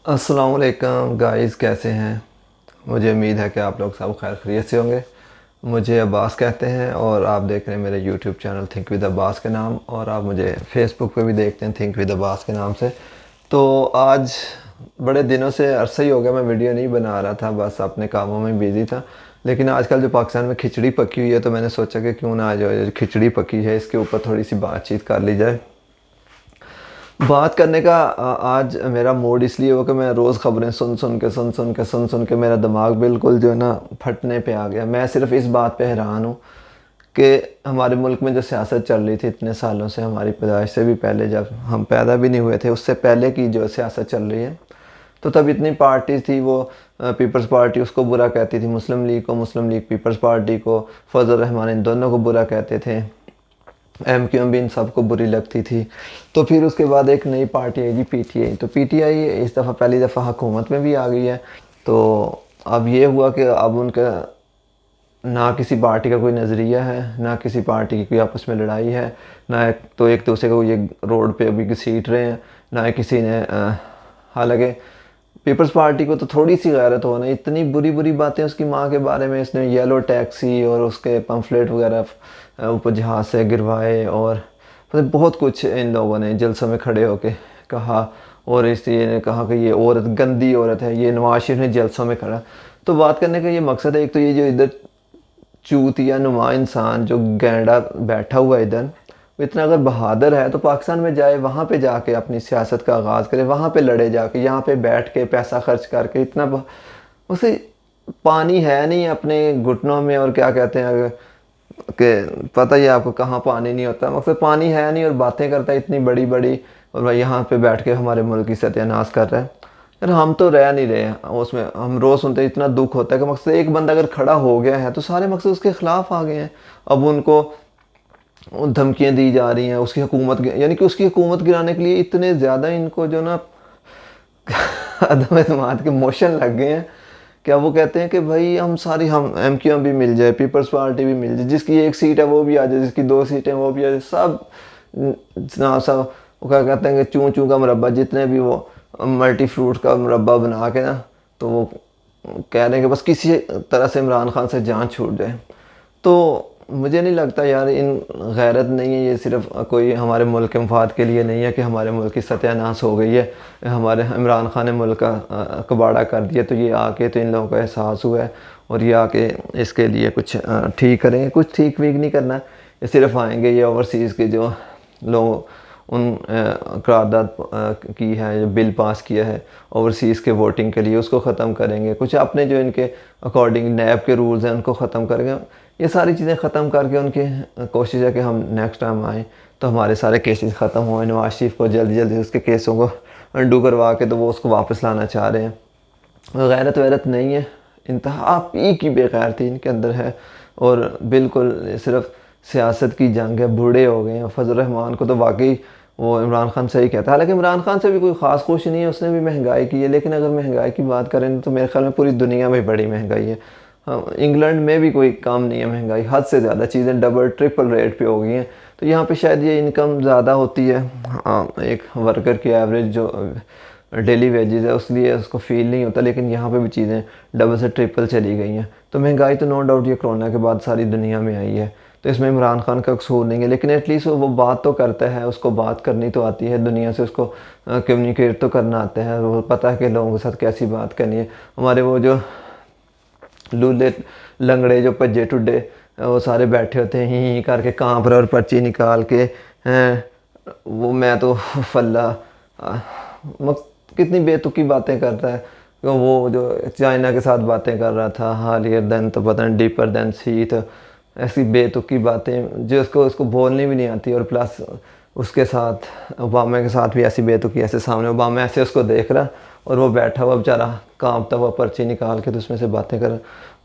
अस्सलाम वालेकुम गाइस, कैसे हैं। मुझे उम्मीद है कि आप लोग सब खैर खैरियत से होंगे। मुझे अब्बास कहते हैं और आप देख रहे हैं मेरे YouTube channel think with Abbas के नाम, और आप मुझे फेसबुक पे भी देखते हैं थिंक विद अब्बास के नाम से। तो आज बड़े दिनों से अरसा ही हो गया मैं वीडियो नहीं बना रहा था, बस अपने कामों में बिज़ी था। लेकिन आजकल जो पाकिस्तान में खिचड़ी पकी हुई है, तो मैंने सोचा कि क्यों ना जो खिचड़ी पकी है इसके ऊपर थोड़ी सी बातचीत कर ली जाए। बात करने का आज मेरा मूड इसलिए हो कि मैं रोज़ ख़बरें सुन सुन के मेरा दिमाग बिल्कुल जो है ना फटने पे आ गया। मैं सिर्फ इस बात पे हैरान हूँ कि हमारे मुल्क में जो सियासत चल रही थी इतने सालों से, हमारी पैदाइश से भी पहले, जब हम पैदा भी नहीं हुए थे उससे पहले की जो सियासत चल रही है, तो तब इतनी पार्टी थी। वो पीपल्स पार्टी उसको बुरा कहती थी, मुस्लिम लीग को, मुस्लिम लीग पीपल्स पार्टी को, फजल रहमान, इन दोनों को बुरा कहते थे। MQM भी इन सबको बुरी लगती थी। तो फिर उसके बाद एक नई पार्टी आई जी, PTI। तो PTI इस दफ़ा पहली दफ़ा हुकूमत में भी आ गई है। तो अब ये हुआ कि अब उनका ना किसी पार्टी का कोई नज़रिया है, ना किसी पार्टी की कोई आपस में लड़ाई है, ना तो एक दूसरे को ये रोड पे अभी घसीट रहे हैं, ना किसी ने हालांकि पीपल्स पार्टी को तो थोड़ी सी गैरत हो ना, इतनी बुरी बुरी बातें उसकी माँ के बारे में, इसने येलो टैक्सी और उसके पम्फलेट वगैरह ऊपर जहाज़ से गिरवाए, और मतलब बहुत कुछ इन लोगों ने जलसों में खड़े होके कहा। और इसलिए ने कहा कि ये औरत गंदी औरत है, ये नवाज शरीफ ने जलसों में खड़ा। तो बात करने का ये मकसद है, एक तो ये जो इधर चूतिया नुमा इंसान जो गैंडा बैठा हुआ है इधर, वो इतना अगर बहादुर है तो पाकिस्तान में जाए, वहाँ पे जाके अपनी सियासत का आगाज़ करे, वहाँ पे लड़े जाके, यहाँ पे बैठ के पैसा खर्च करके उसे पानी है नहीं अपने घुटनों में, और क्या कहते हैं कि पता ही है आपको कहाँ पानी नहीं होता, मकसद पानी है नहीं और बातें करता है इतनी बड़ी बड़ी, और भाई यहाँ पे बैठ के हमारे मुल्क की सत्यानाश कर रहा है। यार हम तो रह नहीं रहे हैं उसमें, हम रोज़ सुनते हैं, इतना दुख होता है कि मकसद एक बंदा अगर खड़ा हो गया है तो सारे मकसद उसके ख़िलाफ़ आ गए हैं। अब उनको धमकियाँ दी जा रही हैं उसकी हुकूमत, यानी कि उसकी हुकूमत गिराने के लिए इतने ज़्यादा इनको जो ना अदम एतमाद के मोशन लग गए हैं। क्या वो कहते हैं कि भाई हम MQM भी मिल जाए, पीपल्स पार्टी भी मिल जाए, जिसकी एक सीट है वो भी आ जाए, जिसकी दो सीटें वो भी आ जाए, सब ना सब वो क्या कहते हैं कि चूँ चूँ का मुरब्बा, जितने भी वो मल्टी फ्रूट का मुरब्बा बना के ना, तो वो कह रहे हैं कि बस किसी तरह से इमरान खान से जान छूट जाए। तो मुझे नहीं लगता यार इन गैरत नहीं है, ये सिर्फ कोई हमारे मुल्क के मफाद के लिए नहीं है कि हमारे मुल्क की सत्यानाश हो गई है, हमारे इमरान खान ने मुल्क का कबाड़ा कर दिया, तो ये आके तो इन लोगों को एहसास हुआ है और ये आके इसके लिए कुछ ठीक करेंगे। कुछ ठीक वीक नहीं करना, ये सिर्फ आएंगे, ये ओवरसीज़ के जो लोग उन करारदाद की है, जो बिल पास किया है ओवरसीज़ के वोटिंग के लिए, उसको ख़त्म करेंगे। कुछ अपने जो इनके अकॉर्डिंग नैब के रूल्स हैं उनको ख़त्म करेंगे। ये सारी चीज़ें ख़त्म करके उनकी कोशिश है कि हम नेक्स्ट टाइम आएँ तो हमारे सारे केसेस ख़त्म हुए। नवाज शरीफ को जल्दी जल्दी उसके केसों को अंडू करवा के तो वो उसको वापस लाना चाह रहे हैं। गैरत वैरत नहीं है, इंतहा पी की बेगैरती इनके अंदर है, और बिल्कुल सिर्फ सियासत की जंग है, बूढ़े हो गए हैं। फजल रहमान को तो वाकई वो इमरान खान सही कहता है, हालांकि इमरान खान से भी कोई ख़ास खुश नहीं है, उसने भी महंगाई की है। लेकिन अगर महंगाई की बात करें तो मेरे ख्याल में पूरी दुनिया में बड़ी महंगाई है। हाँ, इंग्लैंड में भी कोई कम नहीं है महंगाई, हद से ज़्यादा चीज़ें डबल ट्रिपल रेट पे हो गई हैं। तो यहाँ पे शायद ये इनकम ज़्यादा होती है, हाँ, एक वर्कर की एवरेज जो डेली वेजेस है उसलिए उसको फील नहीं होता, लेकिन यहाँ पे भी चीज़ें डबल से ट्रिपल चली गई हैं। तो महंगाई तो नो डाउट ये कोरोना के बाद सारी दुनिया में आई है, तो इसमें इमरान खान का कसूर नहीं है। लेकिन एटलीस्ट वो बात तो करता है, उसको बात करनी तो आती है, दुनिया से उसको कम्युनिकेट तो करना आता है, वो पता है कि लोगों के साथ कैसी बात करनी है। हमारे वो जो लूले लंगड़े जो भज्जे टुड्डे वो सारे बैठे होते हैं ही करके कांप रहे और पर्ची निकाल के हैं, वो मैं तो फल्ला कितनी बेतुकी बातें करता है। वो जो चाइना के साथ बातें कर रहा था, हालियर देन तो पता नहीं डीपर देन सी, तो ऐसी बेतुकी बातें जो उसको बोलनी भी नहीं आती। और प्लस उसके साथ ओबामा के साथ भी ऐसी बेतुकी, ऐसे सामने ओबामा ऐसे उसको देख रहा और वो बैठा हुआ बेचारा कांपता हुआ पर्ची निकाल के तो उसमें से बातें कर।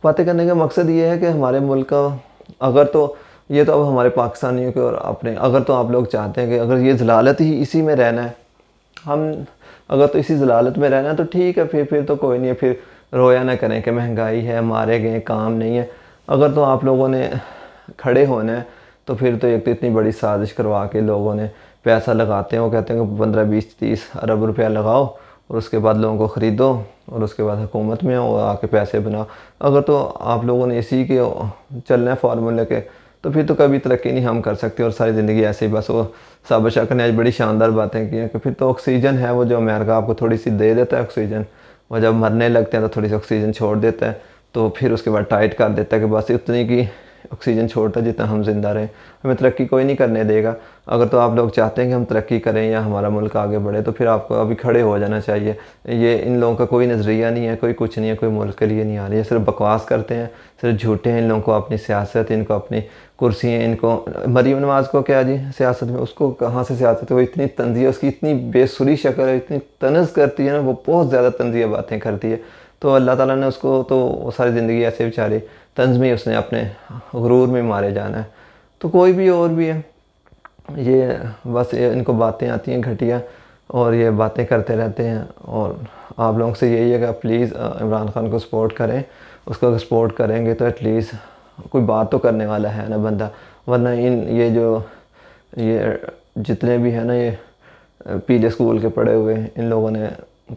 बातें करने का मकसद ये है कि हमारे मुल्क का अगर तो ये तो अब हमारे पाकिस्तानियों के और अपने, अगर तो आप लोग चाहते हैं कि अगर ये ज़लालत ही इसी में रहना है, हम अगर तो इसी ज़लालत में रहना है तो ठीक है, फिर तो कोई नहीं है, फिर रोया ना करें कि महंगाई है, मारे गए, काम नहीं है। अगर तो आप लोगों ने खड़े होना है तो फिर तो एक तो इतनी बड़ी साजिश करवा के लोगों ने पैसा लगाते हैं, वो कहते हैं कि 15 20 30 अरब रुपया लगाओ اور اس کے بعد لوگوں کو خریدو اور اس کے بعد حکومت میں آؤ اور آ کے پیسے بناؤ۔ اگر تو آپ لوگوں نے اسی کے چلنا ہے فارمولے کے، تو پھر تو کبھی ترقی نہیں ہم کر سکتے اور ساری زندگی ایسے ہی بس۔ وہ صابر شاہ نے آج بڑی شاندار باتیں کی ہیں کہ پھر تو آکسیجن ہے وہ جو امریکہ آپ کو تھوڑی سی دے دیتا ہے آکسیجن، وہ جب مرنے لگتے ہیں تو تھوڑی سی آکسیجن چھوڑ دیتا ہے، تو پھر اس کے بعد ٹائٹ کر دیتا ہے کہ بس اتنی کی آکسیجن چھوڑتا ہے جتنا ہم زندہ رہیں، ہمیں ترقی کوئی نہیں کرنے دے گا۔ اگر تو آپ لوگ چاہتے ہیں کہ ہم ترقی کریں یا ہمارا ملک آگے بڑھے، تو پھر آپ کو ابھی کھڑے ہو جانا چاہیے۔ یہ ان لوگوں کا کوئی نظریہ نہیں ہے، کوئی کچھ نہیں ہے، کوئی ملک کے لیے نہیں آ رہی ہے، صرف بکواس کرتے ہیں، صرف جھوٹے ہیں۔ ان لوگوں کو اپنی سیاست، ان کو اپنی کرسی ہیں، ان کو مریم نواز کو کیا جی سیاست میں، اس کو کہاں سے سیاست ہے؟ وہ اتنی طنزیہ، اس کی اتنی بے سری شکل ہے، اتنی طنز کرتی ہے نا، وہ بہت زیادہ طنزیہ باتیں کرتی ہے۔ تو اللہ تعالیٰ نے اس کو تو وہ ساری زندگی ایسے بیچاری طنز میں اس نے اپنے غرور میں مارے جانا ہے۔ تو کوئی بھی اور بھی ہے، یہ بس ان کو باتیں آتی ہیں گھٹیا اور یہ باتیں کرتے رہتے ہیں۔ اور آپ لوگوں سے یہی ہے کہ پلیز عمران خان کو سپورٹ کریں، اس کو اگر سپورٹ کریں گے تو ایٹ لیسٹ کوئی بات تو کرنے والا ہے نا بندہ، ورنہ یہ جتنے بھی ہیں نا یہ پیلے اسکول کے پڑھے ہوئے ان لوگوں نے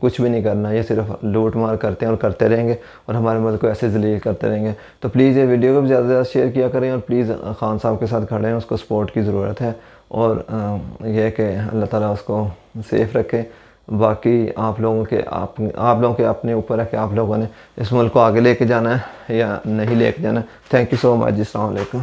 کچھ بھی نہیں کرنا، یہ صرف لوٹ مار کرتے ہیں اور کرتے رہیں گے اور ہمارے ملک کو ایسے ذلیل کرتے رہیں گے۔ تو پلیز یہ ویڈیو کو بھی زیادہ سے زیادہ شیئر کیا کریں اور پلیز خان صاحب کے ساتھ کھڑے ہیں، اس کو سپورٹ کی ضرورت ہے، اور یہ کہ اللہ تعالیٰ اس کو سیف رکھے۔ باقی آپ لوگوں کے اپنے اوپر ہے کہ آپ لوگوں نے اس ملک کو آگے لے کے جانا ہے یا نہیں لے کے جانا ہے۔ تھینک یو سو مچ، السلام علیکم۔